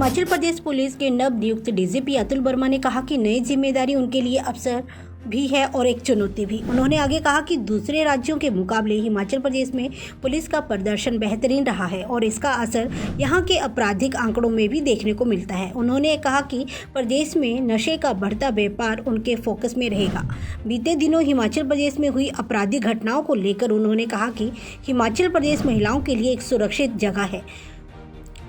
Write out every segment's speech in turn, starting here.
Himachal Pradesh police के नवनियुक्त DGP Atul Verma ने कहा कि नई जिम्मेदारी उनके लिए अवसर भी है और एक चुनौती भी। उन्होंने आगे कहा कि दूसरे राज्यों के मुकाबले हिमाचल प्रदेश में पुलिस का प्रदर्शन बेहतरीन रहा है और इसका असर यहां के आपराधिक आंकड़ों में भी देखने को मिलता है। उन्होंने कहा कि प्रदेश में नशे का बढ़ता व्यापार उनके फोकस में रहेगा। बीते दिनों हिमाचल प्रदेश में हुई आपराधिक घटनाओं को लेकर उन्होंने कहा कि हिमाचल प्रदेश महिलाओं के लिए एक सुरक्षित जगह है।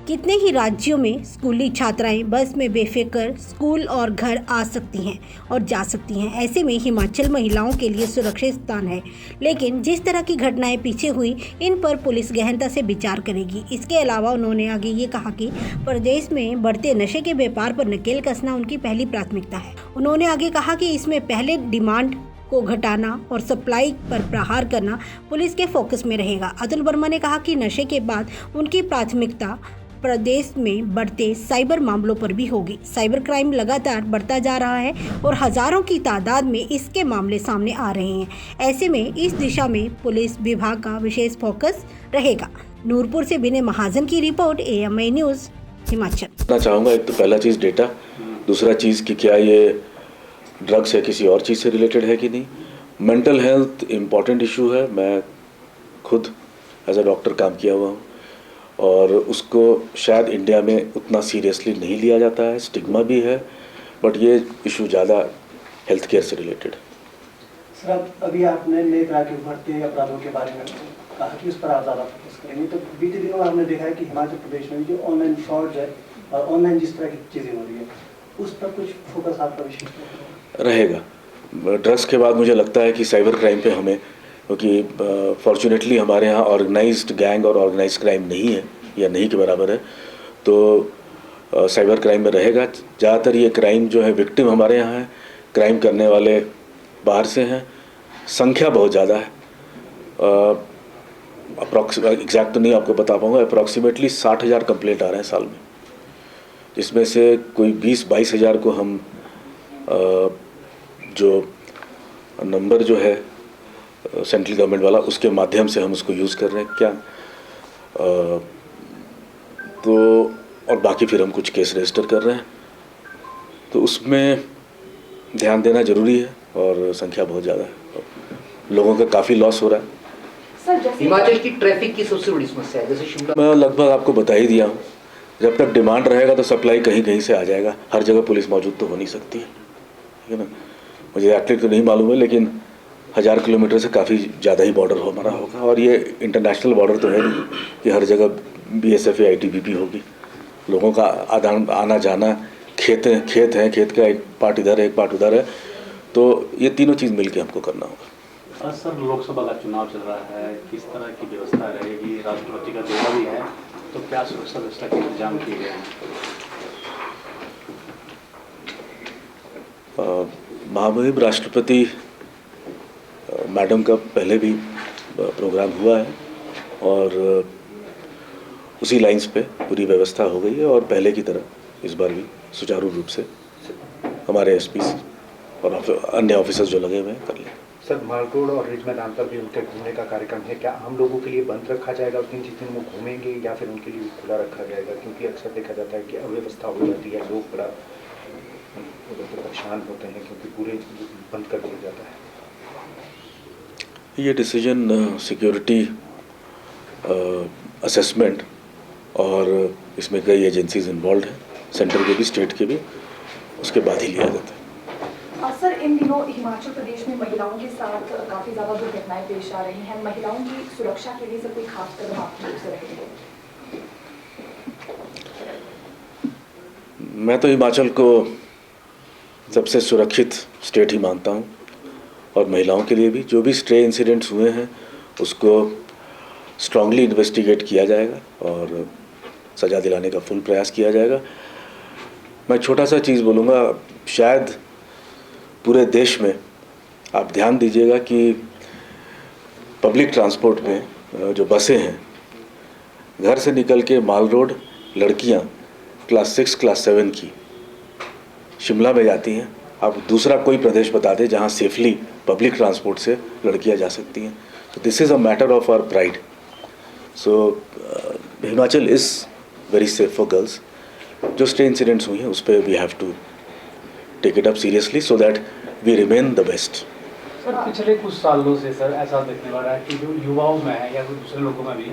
कितने ही राज्यों में स्कूली छात्राएं बस में बेफिक्र स्कूल और घर आ सकती हैं और जा सकती हैं। ऐसे में हिमाचल महिलाओं के लिए सुरक्षित स्थान है, लेकिन जिस तरह की घटनाएं पीछे हुई इन पर पुलिस गहनता से विचार करेगी। इसके अलावा उन्होंने आगे ये कहा कि प्रदेश में बढ़ते नशे के व्यापार पर नकेल कसना उनकी पहली प्राथमिकता है। उन्होंने आगे कहा कि इसमें पहले डिमांड को घटाना और सप्लाई पर प्रहार करना पुलिस के फोकस में रहेगा। अतुल वर्मा ने कहा कि नशे के बाद उनकी प्राथमिकता प्रदेश में बढ़ते साइबर मामलों पर भी होगी। साइबर क्राइम लगातार बढ़ता जा रहा है और हजारों की तादाद में इसके मामले सामने आ रहे हैं। ऐसे में इस दिशा में पुलिस विभाग का विशेष फोकस रहेगा। नूरपुर से विनय महाजन की रिपोर्ट, AMI न्यूज़, हिमाचल। मैं चाहूँगा एक तो पहला चीज़ डेटा, दूसरा चीज़ कि क्या ये ड्रग्स है किसी और चीज़ से रिलेटेड है कि नहीं। मेंटल हेल्थ इम्पॉर्टेंट इशू है। मैं खुद एज अ डॉक्टर काम किया हुआ हूँ और उसको शायद इंडिया में उतना सीरियसली नहीं लिया जाता है, स्टिग्मा भी है, बट ये इशू ज़्यादा हेल्थ केयर से रिलेटेड है। सर, अभी आपने नई तरह के उभरते अपराधों के बारे में कहा कि उस पर आप ज़्यादा फोकस करेंगे, तो बीते दिनों हमने देखा है कि हिमाचल प्रदेश में जो ऑनलाइन फ्रॉड है और ऑनलाइन जिस तरह की चीज़ें हो रही है उस पर कुछ फोकस आपका विशेष रहेगा। ड्रग्स के बाद मुझे लगता है कि साइबर क्राइम पे हमें, क्योंकि फॉर्चुनेटली हमारे यहाँ ऑर्गेनाइज्ड गैंग और ऑर्गेनाइज्ड क्राइम नहीं है या नहीं के बराबर है, तो साइबर क्राइम में रहेगा। ज़्यादातर ये क्राइम जो है विक्टिम हमारे यहाँ है, क्राइम करने वाले बाहर से हैं, संख्या बहुत ज़्यादा है। एग्जैक्ट तो नहीं आपको बता पाऊँगा, अप्रॉक्सीमेटली 60,000 कंप्लेंट आ रहे हैं साल में, जिसमें से कोई 20-22 हज़ार को हम जो नंबर जो है सेंट्रल गवर्नमेंट वाला उसके माध्यम से हम उसको यूज़ कर रहे हैं क्या, तो और बाकी फिर हम कुछ केस रजिस्टर कर रहे हैं, तो उसमें ध्यान देना ज़रूरी है और संख्या बहुत ज़्यादा है, लोगों का काफ़ी लॉस हो रहा है। हिमाचल की ट्रैफिक की सबसे बड़ी समस्या है, जैसे शिमला, मैं लगभग आपको बता ही दिया हूँ। जब तक डिमांड रहेगा तो सप्लाई कहीं कहीं से आ जाएगा। हर जगह पुलिस मौजूद तो हो नहीं सकती है, ठीक है ना। मुझे एक्चुअली तो नहीं मालूम है, लेकिन 1000 किलोमीटर से काफ़ी ज़्यादा ही बॉर्डर हमारा होगा, और ये इंटरनेशनल बॉर्डर तो है नहीं कि हर जगह BSF या ITBP होगी। लोगों का आना जाना, खेत हैं, खेत का एक पार्ट इधर है एक पार्ट उधर है, तो ये तीनों चीज़ मिल के हमको करना होगा। सर, लोकसभा का चुनाव चल रहा है, किस तरह की व्यवस्था रहेगी? राष्ट्रपति का दौरा भी है, तो क्या सुरक्षा व्यवस्था के इंतजाम किए गए हैं? महामहिम राष्ट्रपति मैडम का पहले भी प्रोग्राम हुआ है और उसी लाइंस पे पूरी व्यवस्था हो गई है, और पहले की तरह इस बार भी सुचारू रूप से हमारे SPs और अन्य ऑफिसर्स जो लगे हुए हैं कर लें। सर, माल रोड और रिज मैदान पर भी उनके घूमने का कार्यक्रम है, क्या हम लोगों के लिए बंद रखा जाएगा उस दिन जिस दिन वो घूमेंगे, या फिर उनके लिए खुला रखा जाएगा? क्योंकि अक्सर देखा जाता है कि अव्यवस्था हो जाती है, लोग बड़ा परेशान होते हैं क्योंकि पूरे बंद कर दिया जाता है। ये डिसीजन सिक्योरिटी असेसमेंट और इसमें कई एजेंसीज इन्वॉल्व हैं, सेंटर के भी स्टेट के भी, उसके बाद ही लिया जाता है। सर, इन दिनों हिमाचल प्रदेश में महिलाओं के साथ काफ़ी ज़्यादा दुर्घटनाएं पेश आ रही हैं। महिलाओं की सुरक्षा के लिए सर कोई खास कदम आपकी ओर से रहेंगे? मैं तो हिमाचल को सबसे सुरक्षित स्टेट ही मानता हूँ, और महिलाओं के लिए भी जो भी स्ट्रे इंसिडेंट्स हुए हैं उसको स्ट्रांगली इन्वेस्टिगेट किया जाएगा और सज़ा दिलाने का फुल प्रयास किया जाएगा। मैं छोटा सा चीज़ बोलूँगा, शायद पूरे देश में आप ध्यान दीजिएगा कि पब्लिक ट्रांसपोर्ट में जो बसें हैं, घर से निकल के माल रोड लड़कियाँ क्लास 6 क्लास 7 की शिमला में जाती हैं। आप दूसरा कोई प्रदेश बता दें जहाँ सेफली पब्लिक ट्रांसपोर्ट से लड़कियाँ जा सकती हैं। तो this is a matter of our pride. So Himachal is very safe for girls, जो स्टे इंसिडेंट्स हुई हैं उस पर we have to take it up seriously so that we remain the best. Sir पिछले कुछ सालों से सर ऐसा देखने वाला है कि जो युवाओं में है या फिर दूसरे लोगों में भी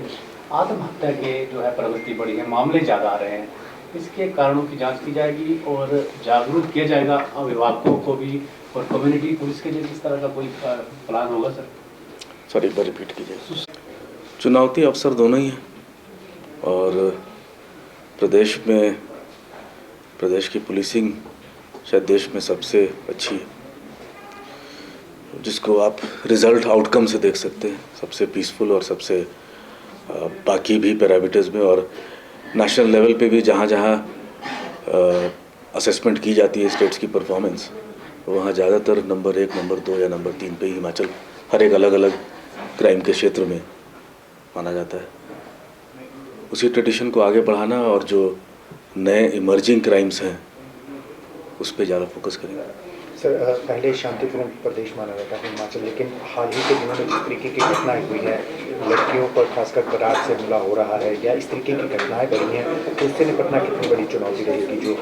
आत्महत्या के जो है प्रवृत्ति बढ़ी है, मामले ज़्यादा आ रहे हैं। इसके कारणों की जांच की जाएगी और जागरूक किया जाएगा अभिभावकों को भी और कम्युनिटी पुलिस के लिए किस तरह का कोई प्लान होगा सर? सर एक बार रिपीट कीजिए। चुनौती अवसर दोनों ही हैं और प्रदेश की पुलिसिंग शायद देश में सबसे अच्छी है, जिसको आप रिज़ल्ट आउटकम से देख सकते हैं, सबसे पीसफुल और सबसे बाकी भी पैरामीटर्स में और नेशनल लेवल पे भी जहाँ असेसमेंट की जाती है स्टेट्स की परफॉर्मेंस, वहाँ ज़्यादातर नंबर 1, नंबर 2 या नंबर 3 पे ही हिमाचल हर एक अलग अलग क्राइम के क्षेत्र में माना जाता है। उसी ट्रेडिशन को आगे बढ़ाना और जो नए इमर्जिंग क्राइम्स हैं उस पर ज़्यादा फोकस करेंगे। सर पहले शांतिपूर्ण प्रदेश माना जाता है हिमाचल, लेकिन हाल ही के दिनों में जिस तरीके की घटनाएं हुई हैं, लड़कियों पर खासकर बरात से हमला हो रहा है या इस तरीके की घटनाएं बढ़ी हैं, तो इससे निपटना कितनी बड़ी चुनौती रहेगी? जो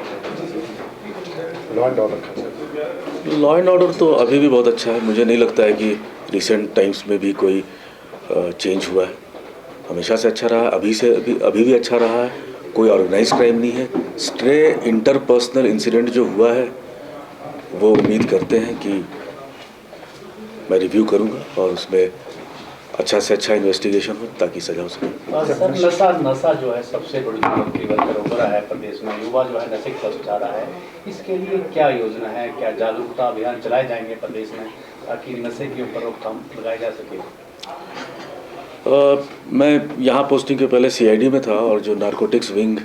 लॉ एंड ऑर्डर तो अभी भी बहुत अच्छा है। मुझे नहीं लगता है कि रिसेंट टाइम्स में भी कोई चेंज हुआ है, हमेशा से अच्छा रहा, अभी भी अच्छा रहा है। कोई ऑर्गेनाइज क्राइम नहीं है। स्ट्रे इंटरपर्सनल इंसिडेंट जो हुआ है वो उम्मीद करते हैं कि मैं रिव्यू करूंगा और उसमें अच्छा से अच्छा इन्वेस्टिगेशन हो ताकि सजा हो सके। सर नशा जो है सबसे बड़ी चुनौती बनकर उभरा है प्रदेश में, युवा जो है नशे की तरफ जा रहा है। इसके लिए क्या योजना है, क्या जागरूकता अभियान चलाए जाएंगे प्रदेश में ताकि नशे के ऊपर रोकथाम लगाई जा सके? मैं यहाँ पोस्टिंग के पहले CID में था और जो नारकोटिक्स विंग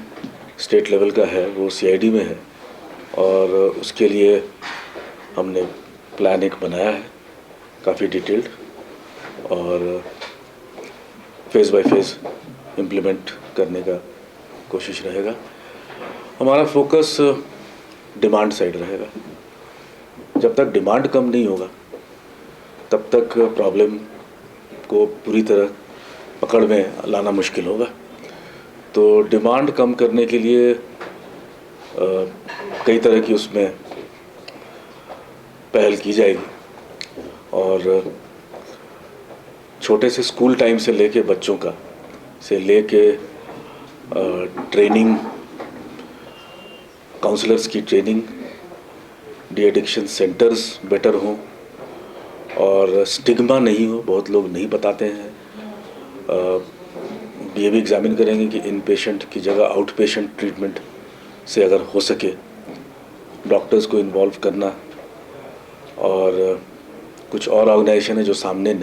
स्टेट लेवल का है वो CID में है और उसके लिए हमने प्लान एक बनाया है काफ़ी डिटेल्ड और फेज़ बाय फेज़ इम्प्लीमेंट करने का कोशिश रहेगा। हमारा फोकस डिमांड साइड रहेगा। जब तक डिमांड कम नहीं होगा तब तक प्रॉब्लम को पूरी तरह पकड़ में लाना मुश्किल होगा। तो डिमांड कम करने के लिए कई तरह की उसमें पहल की जाएगी और छोटे से स्कूल टाइम से लेके बच्चों का से लेके ट्रेनिंग, काउंसलर्स की training, de addiction centres better हों और स्टिग्मा नहीं हो। बहुत लोग नहीं बताते हैं। ये भी एग्जामिन करेंगे कि इन पेशेंट की जगह आउट पेशेंट ट्रीटमेंट से अगर हो सके डॉक्टर्स को इन्वॉल्व करना और कुछ और ऑर्गेनाइजेशन है जो सामने